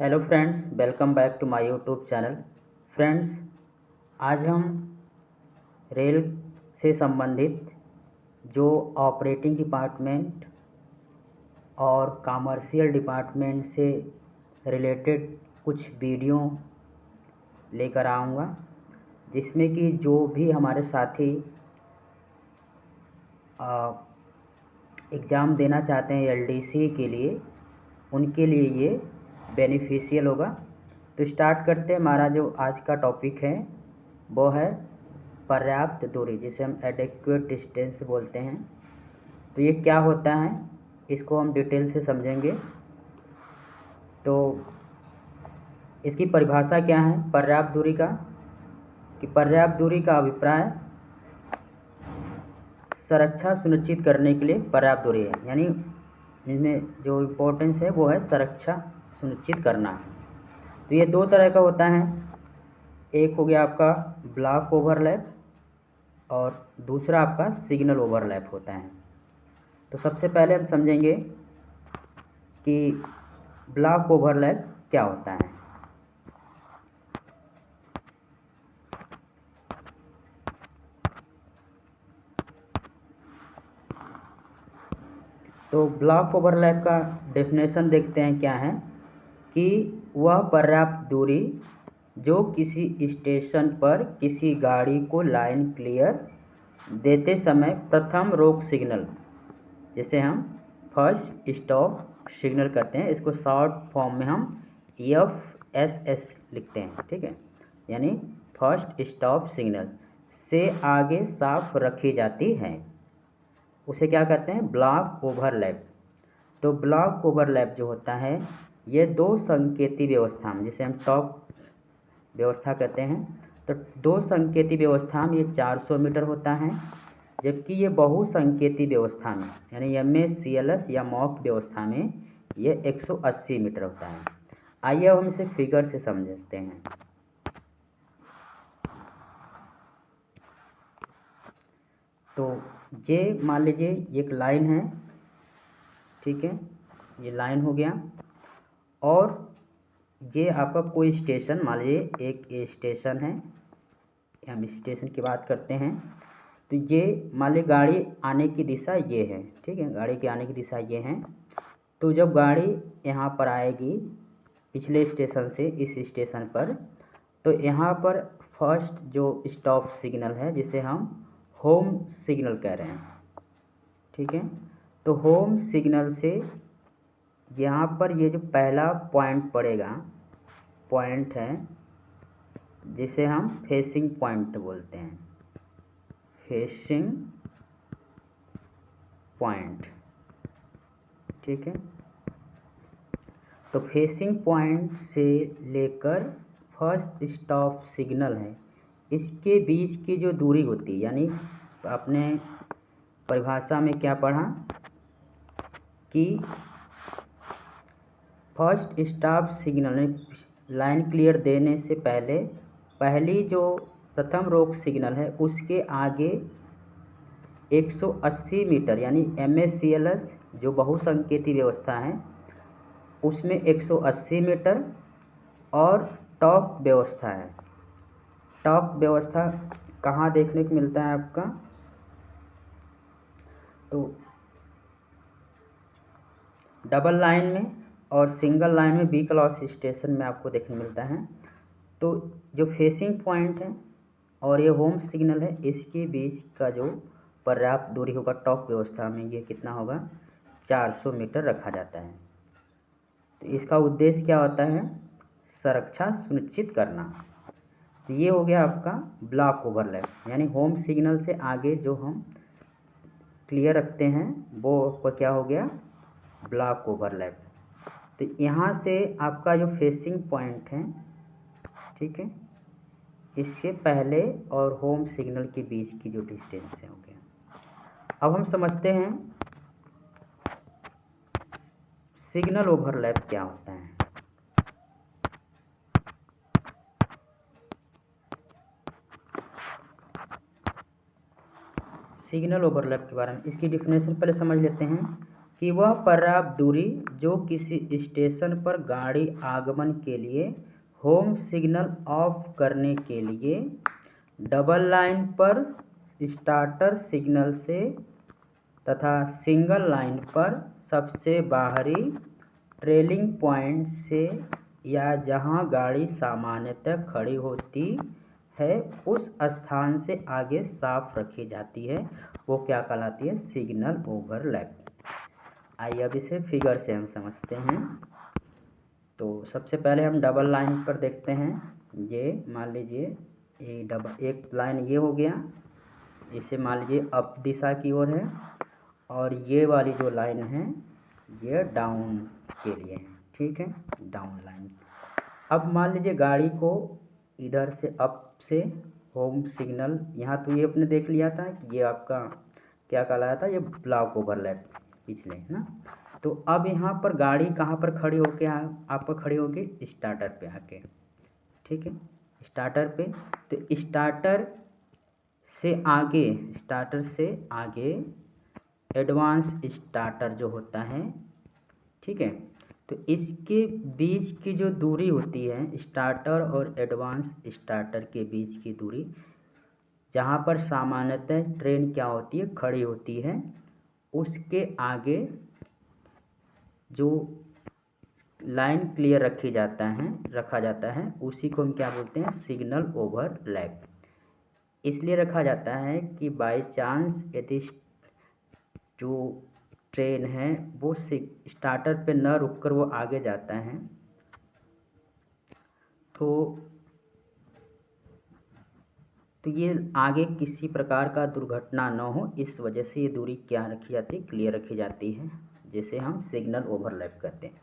Hello friends, welcome back to my YouTube channel. Friends, आज हम rail से संबंधित जो ऑपरेटिंग डिपार्टमेंट और कमर्शियल डिपार्टमेंट से रिलेटेड कुछ वीडियो लेकर आऊँगा, जिसमें कि जो भी हमारे साथी एग्ज़ाम देना चाहते हैं एलडीसी के लिए, उनके लिए ये बेनिफिशियल होगा। तो स्टार्ट करते हैं। हमारा जो आज का टॉपिक है वो है पर्याप्त दूरी, जिसे हम एडेक्वेट डिस्टेंस बोलते हैं। तो ये क्या होता है, इसको हम डिटेल से समझेंगे। तो इसकी परिभाषा क्या है पर्याप्त दूरी का, कि पर्याप्त दूरी का अभिप्राय सुरक्षा सुनिश्चित करने के लिए पर्याप्त दूरी है, यानी इसमें जो इम्पोर्टेंस है वो है सुरक्षा सुनिश्चित करना। तो ये दो तरह का होता है, एक हो गया आपका ब्लॉक ओवरलैप और दूसरा आपका सिग्नल ओवरलैप होता है। तो सबसे पहले हम समझेंगे कि ब्लॉक ओवरलैप क्या होता है। तो ब्लॉक ओवरलैप का डेफिनेशन देखते हैं क्या है, कि वह पर्याप्त दूरी जो किसी स्टेशन पर किसी गाड़ी को लाइन क्लियर देते समय प्रथम रोक सिग्नल, जिसे हम फर्स्ट स्टॉप सिग्नल कहते हैं, इसको शॉर्ट फॉर्म में हम FSS लिखते हैं, ठीक है, यानी फर्स्ट स्टॉप सिग्नल से आगे साफ रखी जाती है, उसे क्या कहते हैं ब्लॉक ओवरलैप। तो ब्लॉक ओवरलैप जो होता है ये दो संकेती व्यवस्था में, जिसे हम टॉप व्यवस्था कहते हैं, तो दो संकेती व्यवस्था में ये 400 मीटर होता है, जबकि ये बहुसंकेती व्यवस्था में यानी MACLS या मॉक व्यवस्था में ये 180 मीटर होता है। आइए अब हम इसे फिगर से समझते हैं। तो ये मान लीजिए एक लाइन है, ठीक है, ये लाइन हो गया, और ये आपका कोई स्टेशन, मान लीजिए एक स्टेशन है, हम स्टेशन की बात करते हैं। तो ये मान लीजिए गाड़ी आने की दिशा ये है, ठीक है, गाड़ी की आने की दिशा ये है। तो जब गाड़ी यहाँ पर आएगी पिछले स्टेशन से इस स्टेशन पर, तो यहाँ पर फर्स्ट जो स्टॉप सिग्नल है जिसे हम होम सिग्नल कह रहे हैं, ठीक है। तो होम सिग्नल से यहाँ पर ये जो पहला पॉइंट पड़ेगा, पॉइंट है जिसे हम फेसिंग पॉइंट बोलते हैं, फेसिंग पॉइंट, ठीक है। तो फेसिंग पॉइंट से लेकर फर्स्ट स्टॉप सिग्नल है, इसके बीच की जो दूरी होती है, यानी आपने परिभाषा में क्या पढ़ा कि first stop signal line clear देने से पहले पहली जो प्रथम रोक सिग्नल है उसके आगे 180 मीटर, यानी MACLS जो बहुसंकेती व्यवस्था है उसमें 180 मीटर, और टॉप व्यवस्था है। टॉप व्यवस्था कहाँ देखने को मिलता है आपका, तो डबल लाइन में और सिंगल लाइन में बी क्लॉस स्टेशन में आपको देखने मिलता है। तो जो फेसिंग पॉइंट है और ये होम सिग्नल है, इसके बीच का जो पर्याप्त दूरी होगा टॉप व्यवस्था में, ये कितना होगा 400 मीटर रखा जाता है। तो इसका उद्देश्य क्या होता है, सुरक्षा सुनिश्चित करना। तो ये हो गया आपका ब्लॉक ओवरलैप, यानी होम सिग्नल से आगे जो हम क्लियर रखते हैं वो आपका क्या हो गया ब्लॉक ओवरलैप। तो यहाँ से आपका जो फेसिंग पॉइंट है, ठीक है, इससे पहले और होम सिग्नल के बीच की जो डिस्टेंस है हो गया। अब हम समझते हैं सिग्नल ओवरलैप क्या होता है। सिग्नल ओवरलैप के बारे में इसकी डिफिनेशन पहले समझ लेते हैं। कि वह पर्याप्त दूरी जो किसी स्टेशन पर गाड़ी आगमन के लिए होम सिग्नल ऑफ करने के लिए डबल लाइन पर स्टार्टर सिग्नल से तथा सिंगल लाइन पर सबसे बाहरी ट्रेलिंग पॉइंट से या जहां गाड़ी सामान्यतः खड़ी होती है उस स्थान से आगे साफ रखी जाती है, वो क्या कहलाती है? Signal overlap. आइए अब इसे फिगर से हम समझते हैं। तो सबसे पहले हम डबल लाइन पर देखते हैं। ये मान लीजिए ये डबल एक लाइन ये हो गया, इसे मान लीजिए अप दिशा की ओर है, और ये वाली जो लाइन है ये डाउन के लिए है, ठीक है, डाउन लाइन। अब मान लीजिए गाड़ी को इधर से अप से होम सिग्नल, यहाँ तो ये आपने देख लिया था कि ये आपका क्या कहलाया था, ये ब्लॉक ओवरलैप पिछले, है ना। तो अब यहाँ पर गाड़ी कहाँ पर खड़ी होके आपको खड़ी होगी? स्टार्टर पे आके, ठीक है, स्टार्टर पे। तो स्टार्टर से आगे एडवांस स्टार्टर जो होता है, ठीक है, तो इसके बीच की जो दूरी होती है स्टार्टर और एडवांस स्टार्टर के बीच की दूरी, जहाँ पर सामान्यतः ट्रेन क्या होती है? खड़ी होती है, उसके आगे जो लाइन क्लियर रखा जाता है उसी को हम क्या बोलते हैं? Signal overlap. इसलिए रखा जाता है कि बाय चांस यदि जो ट्रेन है वो स्टार्टर पे न रुककर वो आगे जाता है, तो ये आगे किसी प्रकार का दुर्घटना न हो, इस वजह से ये दूरी क्या रखी जाती है? क्लियर रखी जाती है, जिसे हम सिग्नल ओवरलैप कहते हैं।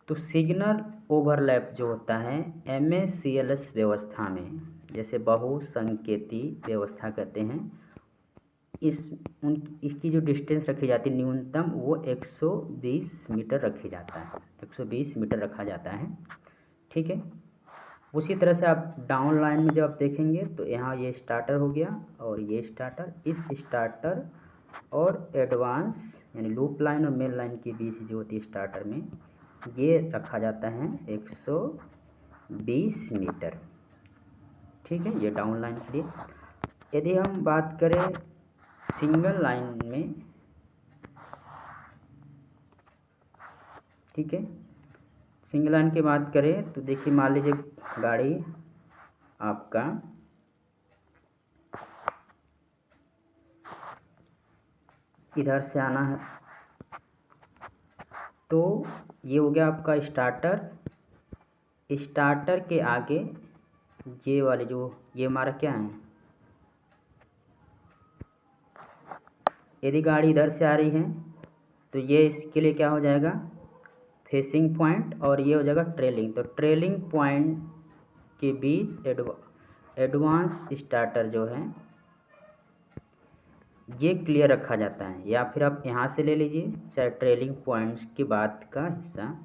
तो सिग्नल ओवरलैप जो होता है MACLS व्यवस्था में, जैसे बहुसंकेती व्यवस्था कहते हैं, इसकी जो डिस्टेंस रखी जाती है न्यूनतम, वो 120 मीटर रखी जाता है, 120 मीटर रखा जाता है, ठीक है। उसी तरह से आप डाउन लाइन में जब आप देखेंगे तो यहाँ ये स्टार्टर हो गया और ये स्टार्टर, इस स्टार्टर और एडवांस यानी लूप लाइन और मेन लाइन के बीच जो होती है स्टार्टर में, ये रखा जाता है 120 मीटर, ठीक है, ये डाउन लाइन के लिए। यदि हम बात करें सिंगल लाइन में, ठीक है, सिंगल लाइन की बात करें तो देखिए मान लीजिए गाड़ी आपका इधर से आना है, तो ये हो गया आपका स्टार्टर। स्टार्टर के आगे ये वाले जो ये हमारा क्या है, यदि गाड़ी इधर से आ रही है तो ये इसके लिए क्या हो जाएगा? फेसिंग पॉइंट, और ये हो जाएगा ट्रेलिंग। तो ट्रेलिंग पॉइंट के बीच एडवांस स्टार्टर जो है ये क्लियर रखा जाता है, या फिर आप यहाँ से ले लीजिए, चाहे ट्रेलिंग पॉइंट्स के बाद का हिस्सा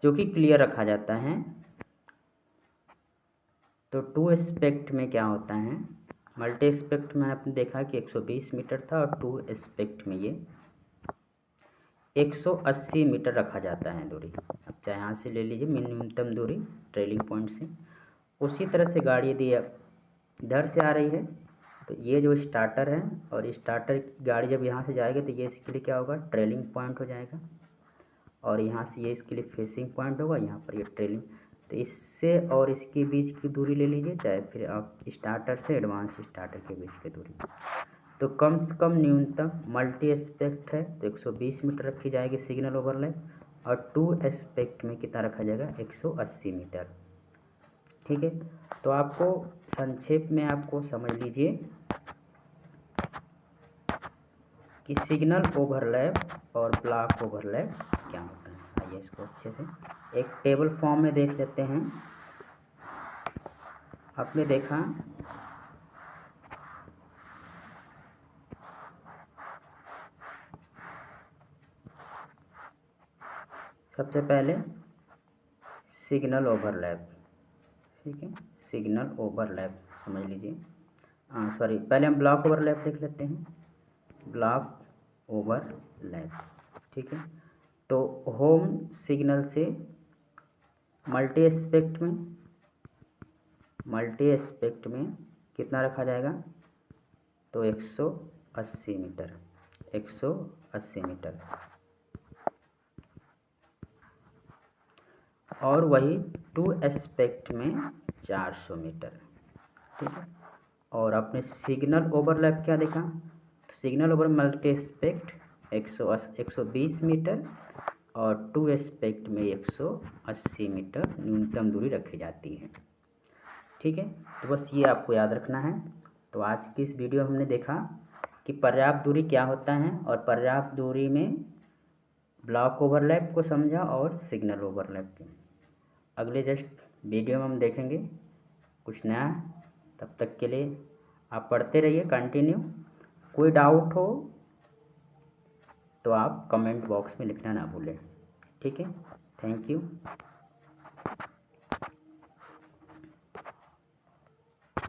जो कि क्लियर रखा जाता है। तो टू एस्पेक्ट में क्या होता है, मल्टी एस्पेक्ट में आपने देखा कि 120 मीटर था, और टू एस्पेक्ट में ये 180 मीटर रखा जाता है दूरी। अब चाहे यहाँ से ले लीजिए न्यूनतम दूरी ट्रेलिंग पॉइंट से। उसी तरह से गाड़ी यदि इधर से आ रही है तो ये जो स्टार्टर है, और स्टार्टर गाड़ी जब यहाँ से जाएगी तो ये इसके लिए क्या होगा? ट्रेलिंग पॉइंट हो जाएगा, और यहाँ से ये इसके लिए फेसिंग पॉइंट होगा, यहाँ पर ये ट्रेलिंग। तो इससे और इसके बीच की दूरी ले लीजिए, चाहे फिर आप स्टार्टर से एडवांस स्टार्टर के बीच की दूरी। तो कम से कम न्यूनतम मल्टी एस्पेक्ट है तो 120 मीटर रखी जाएगी सिग्नल ओवरलैप, और टू एस्पेक्ट में कितना रखा जाएगा? 180 मीटर, ठीक है। तो आपको संक्षेप में आपको समझ लीजिए कि सिग्नल ओवरलैप और ब्लॉक ओवरलैप क्या होता है। आइए इसको अच्छे से एक टेबल फॉर्म में देख लेते हैं। आपने देखा सबसे पहले सिग्नल ओवरलैप, ठीक है, सिग्नल ओवरलैप समझ लीजिए। सॉरी, पहले हम ब्लॉक ओवरलैप देख लेते हैं। Block overlap. ठीक है, तो होम सिग्नल से मल्टी एस्पेक्ट में कितना रखा जाएगा, तो 180 मीटर, 180 मीटर। और वही टू एस्पेक्ट में 400 मीटर। ठीक है, और आपने सिग्नल ओवरलैप क्या देखा, तो signal over multi aspect 120 metre और टू एस्पेक्ट में 180 मीटर न्यूनतम दूरी रखी जाती है। ठीक है, तो बस ये आपको याद रखना है। तो आज की इस वीडियो में हमने देखा कि पर्याप्त दूरी क्या होता है और पर्याप्त दूरी में ब्लॉक ओवरलैप को समझा और सिग्नल ओवरलैप को। अगले जस्ट वीडियो में हम देखेंगे कुछ नया। तब तक के लिए आप पढ़ते रहिए कंटिन्यू। कोई डाउट हो तो आप कमेंट बॉक्स में लिखना ना भूलें। ठीक है, थैंक यू।